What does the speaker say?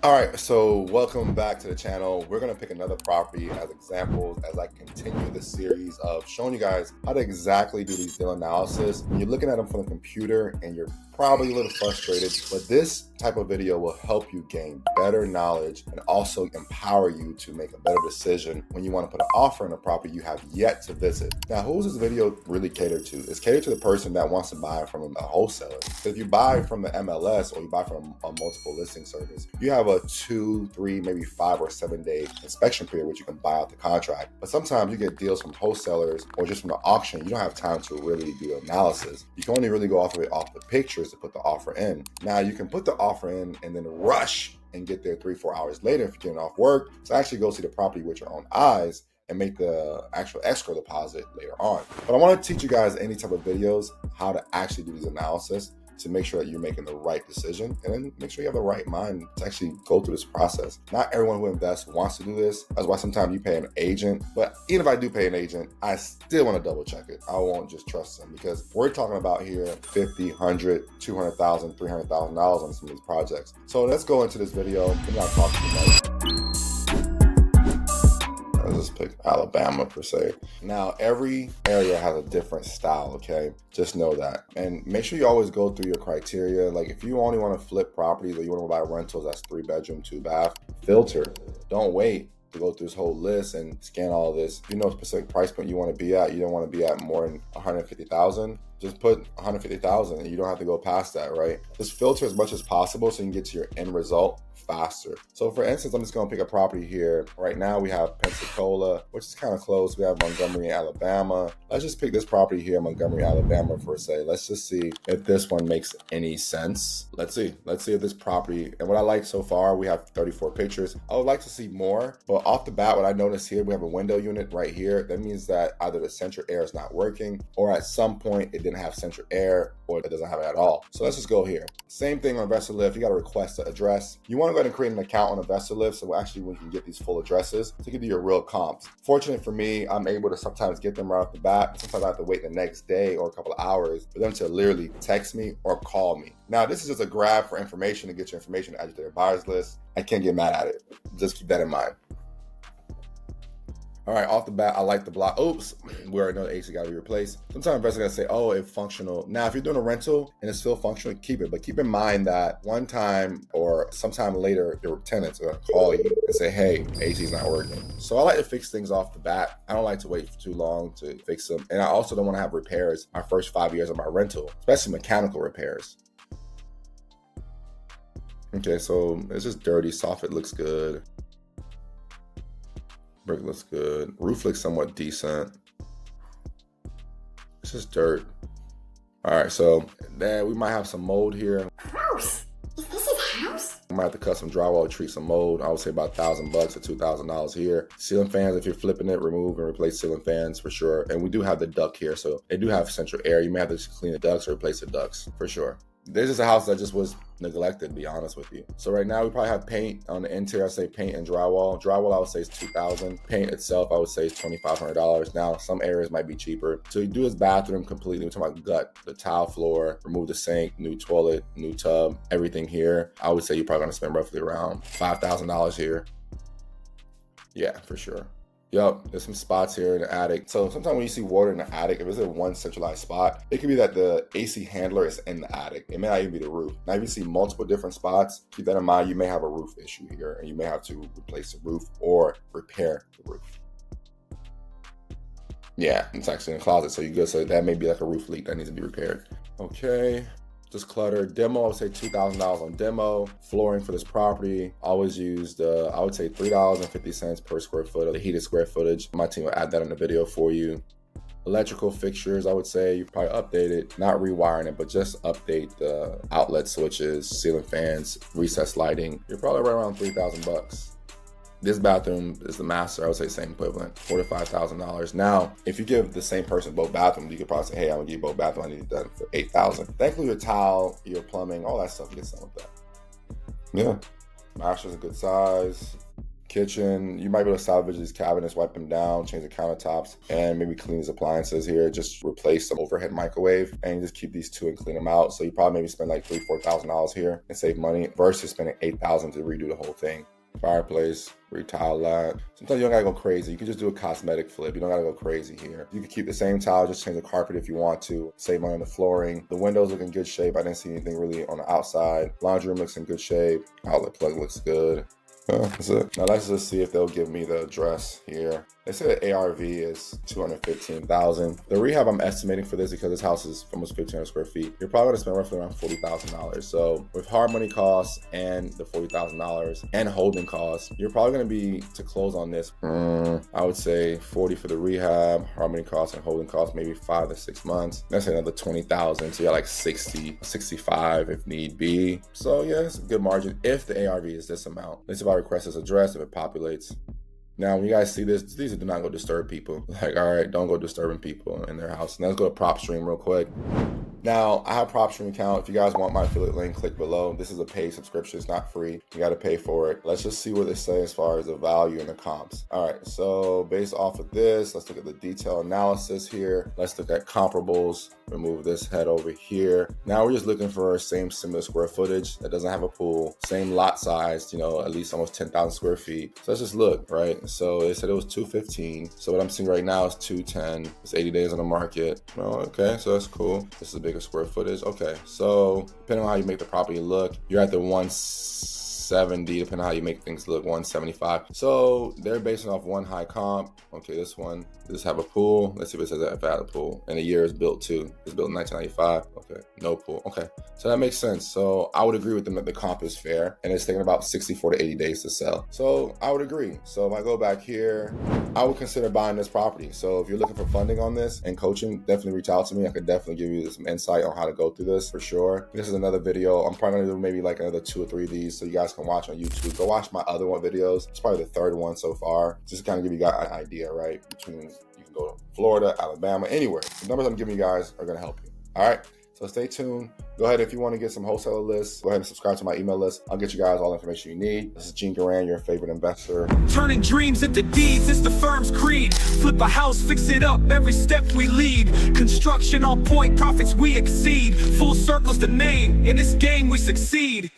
All right, so welcome back to the channel. We're gonna pick another property as examples as I continue the series of showing you guys how to exactly do these deal analysis. When you're looking at them from the computer and you're probably a little frustrated, but this type of video will help you gain better knowledge and also empower you to make a better decision when you want to put an offer on a property you have yet to visit. Now, who's this video really catered to? It's catered to the person that wants to buy from a wholesaler. So if you buy from the MLS or you buy from a multiple listing service, you have a 2, 3, maybe 5 or 7 day inspection period, which you can buy out the contract. But sometimes you get deals from wholesalers or just from the auction. You don't have time to really do analysis. You can only really go off of it off the pictures to put the offer in. Now you can put the offer in and then rush and get there 3-4 hours later if you're getting off work. So actually go see the property with your own eyes and make the actual escrow deposit later on. But I want to teach you guys any type of videos how to actually do these analysis to make sure that you're making the right decision, and then make sure you have the right mind to actually go through this process. Not everyone who invests wants to do this. That's why sometimes you pay an agent. But even if I do pay an agent, I still want to double check it. I won't just trust them, because we're talking about here $50, $100, $200,000, $300,000 on some of these projects. So let's go into this video. I'm not talking about Let's pick Alabama per se. Now, every area has a different style, okay? Just know that. And make sure you always go through your criteria. Like if you only want to flip properties or you want to buy rentals, that's 3 bedroom, 2 bath, filter. Don't wait to go through this whole list and scan all this. If you know a specific price point you want to be at, you don't want to be at more than 150,000. Just put 150,000 and you don't have to go past that, right? Just filter as much as possible so you can get to your end result faster. So for instance, I'm just going to pick a property here. Right now we have Pensacola, which is kind of close. We have Montgomery, Alabama. Let's just pick this property here, Montgomery, Alabama, for say. Let's just see if this one makes any sense. Let's see if this property, and what I like so far, we have 34 pictures. I would like to see more, but off the bat, what I noticed here, we have a window unit right here. That means that either the central air is not working, or at some point it didn't have central air, or it doesn't have it at all. So let's just go here. Same thing on InvestorLift. You got to request the address. You want to go ahead and create an account on InvestorLift, so actually we can get these full addresses, so you can do your real comps. Fortunate for me, I'm able to sometimes get them right off the bat. Sometimes I have to wait the next day or a couple of hours for them to literally text me or call me. Now, this is just a grab for information to get your information to add you to their buyers list. I can't get mad at it. Just keep that in mind. All right, off the bat, I like the block. Oops, we already know the AC got to be replaced. Sometimes investors gonna say, oh, it's functional. Now, if you're doing a rental and it's still functional, keep it. But keep in mind that one time or sometime later, your tenants are gonna call you and say, hey, AC's not working. So I like to fix things off the bat. I don't like to wait for too long to fix them. And I also don't wanna have repairs my first 5 years of my rental, especially mechanical repairs. Okay, so it's just dirty. Soffit looks good. Brick looks good. Roof looks somewhat decent. It's just dirt. All right, so then we might have some mold here. Gross. Is this his house? We might have to cut some drywall to treat some mold. I would say about $1,000 or $2,000 here. Ceiling fans, if you're flipping it, remove and replace ceiling fans for sure. And we do have the duct here, so they do have central air. You may have to just clean the ducts or replace the ducts for sure. This is a house that just was neglected, to be honest with you. So right now we probably have paint on the interior. I say paint and drywall. Drywall I would say is $2,000. Paint itself I would say is $2,500. Now some areas might be cheaper. So you do his bathroom completely. We're talking about gut, the tile floor, remove the sink, new toilet, new tub, everything here. I would say you're probably gonna spend roughly around $5,000 here. Yeah, for sure. Yup, there's some spots here in the attic. So sometimes when you see water in the attic, if it's in one centralized spot, it could be that the AC handler is in the attic. It may not even be the roof. Now, if you see multiple different spots, keep that in mind. You may have a roof issue here, and you may have to replace the roof or repair the roof. Yeah, it's actually in the closet, so you're good. So that may be like a roof leak that needs to be repaired. Okay. Just clutter. Demo, I would say $2,000 on demo. Flooring for this property, always used, I would say $3.50 per square foot of the heated square footage. My team will add that in the video for you. Electrical fixtures, I would say you probably update it, not rewiring it, but just update the outlet switches, ceiling fans, recessed lighting. You're probably right around $3,000. This bathroom is the master. I would say same equivalent, $4,000 to $5,000. Now, if you give the same person both bathrooms, you could probably say, hey, I'm gonna give you both bathrooms. I need it done for $8,000. Thankfully, your tile, your plumbing, all that stuff gets done with that. Yeah, master's a good size. Kitchen, you might be able to salvage these cabinets, wipe them down, change the countertops, and maybe clean these appliances here. Just replace some overhead microwave and just keep these two and clean them out. So you probably maybe spend like $3,000-$4,000 here and save money versus spending $8,000 to redo the whole thing. Fireplace, retile that. Sometimes you don't gotta go crazy. You can just do a cosmetic flip. You don't gotta go crazy here. You can keep the same tile, just change the carpet if you want to. Save money on the flooring. The windows look in good shape. I didn't see anything really on the outside. Laundry room looks in good shape. Outlet plug looks good. That's it. Now let's just see if they'll give me the address here. They said ARV is $215,000. The rehab I'm estimating for this, because this house is almost 1,500 square feet, you're probably gonna spend roughly around $40,000. So with hard money costs and the $40,000 and holding costs, you're probably gonna be, to close on this, I would say 40 for the rehab, hard money costs and holding costs, maybe 5 to 6 months. That's another 20,000. So you're like 60, 65 if need be. So yeah, it's a good margin if the ARV is this amount. At least if I request this address, if it populates. Now, when you guys see this, these do not go disturb people. Like, all right, don't go disturbing people in their house. Now let's go to PropStream real quick. Now, I have a PropStream account. If you guys want my affiliate link, click below. This is a paid subscription. It's not free. You got to pay for it. Let's just see what they say as far as the value and the comps. All right, so based off of this, let's look at the detail analysis here. Let's look at comparables. Remove this head over here. Now we're just looking for same similar square footage that doesn't have a pool, same lot size, you know, at least almost 10,000 square feet. So let's just look, right? So they said it was 215. So what I'm seeing right now is 210. It's 80 days on the market. Oh, okay, so that's cool. This is a bigger square footage. Okay, so depending on how you make the property look, you're at the 170, depending on how you make things look, 175. So they're basing off one high comp. Okay, this one, does this have a pool? Let's see if it says that if it had a pool. And the year is built too. It's built in 1995. Okay, no pool. Okay, so that makes sense. So I would agree with them that the comp is fair and it's taking about 64 to 80 days to sell. So I would agree. So if I go back here, I would consider buying this property. So if you're looking for funding on this and coaching, definitely reach out to me. I could definitely give you some insight on how to go through this for sure. This is another video. I'm probably gonna do maybe like another 2 or 3 of these so you guys can watch on YouTube. Go watch my other one videos. It's probably the 3rd one so far. Just to kind of give you guys an idea, right? Between, you can go to Florida, Alabama, anywhere. The numbers I'm giving you guys are gonna help you. All right. So stay tuned. Go ahead, if you want to get some wholesaler lists, go ahead and subscribe to my email list. I'll get you guys all the information you need. This is Gene Duran, your favorite investor. Turning dreams into deeds is the firm's creed. Flip a house, fix it up, every step we lead. Construction on point, profits we exceed. Full circle's the name, in this game we succeed.